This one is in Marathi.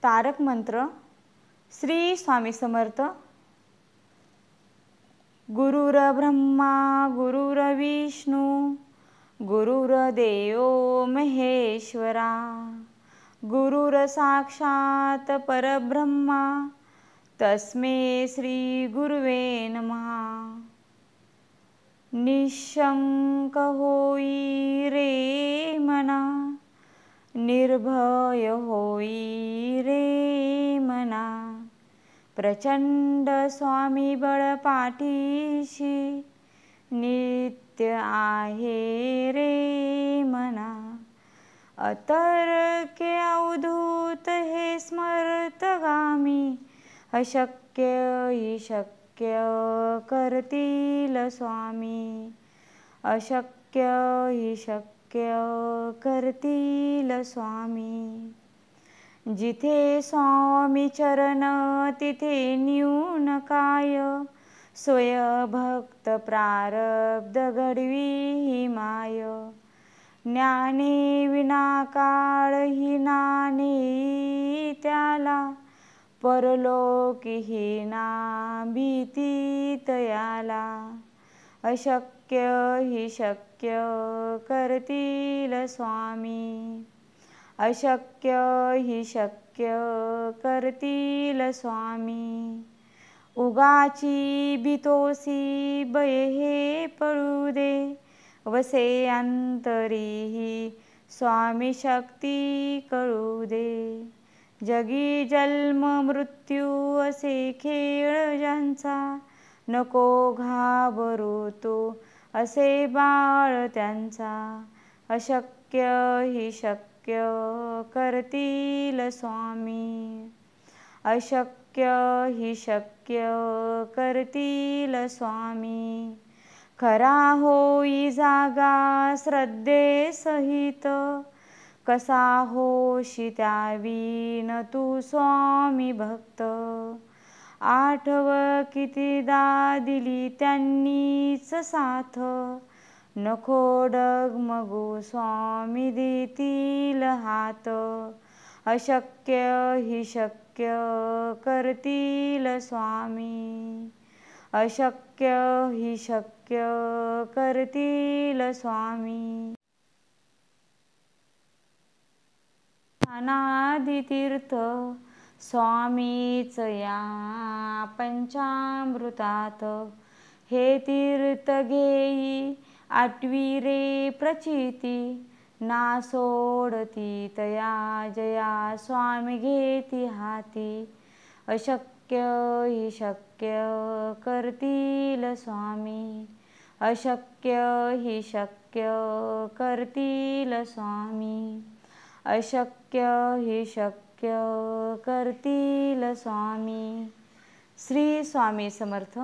तारक मंत्र श्री स्वामी समर्थ। गुरुर्ब्रह्मा गुरुर्विष्णू गुरुर्देवो महेश्वरा गुरुर्साक्षात् परब्रह्मा तस्मै श्री गुरुवे नमः। निशंक होई रे मना निर्भय होई रे मना प्रचंड स्वामी बळ पाठीशी नित्य आहे रे मना। अतर्क्य अवधूत हे स्मर्तगामी अशक्य हि शक्य करतील स्वामी अशक्य हि शक्य करतील स्वामी। जिथे स्वामी चरण तिथे न्यून काय स्वय भक्त प्रारब्ध घडवी ही माय। ज्ञाने विना काळ ही नाने त्याला परलोकी ही ना भीती तयाला। अशक्य हि शक्य करतील स्वामी अशक्य हि शक्य करतील स्वामी। उगाची भीतोसी बये हे पळू दे वसे अंतरी स्वामी शक्ती कळू दे। जगी जन्म मृत्यू असे खेळ ज्यांचा नको घाबरू तू असे बाळ त्यांचा। अशक्य हि शक्य करतील स्वामी अशक्य हि शक्य करतील स्वामी। खरा होई जागा श्रद्धे सहित कसा होशी त्यावीन तू स्वामी भक्त। आठव कितीदा दिली त्यांनीच साथ नको डगमगू स्वामी देतील हात। अशक्य हि शक्य करतील स्वामी अशक्य हि शक्य करतील स्वामी। अनादितीर्थ स्वामीच या पंचामृतात हे तीर्थ घेई आठवी रे प्रचिती ना सोडती तया जया स्वामी घेती हाती। अशक्य हि शक्य करतील स्वामी अशक्य हि शक्य करतील स्वामी अशक्य हि शक्य करतील स्वामी। श्री स्वामी समर्थ।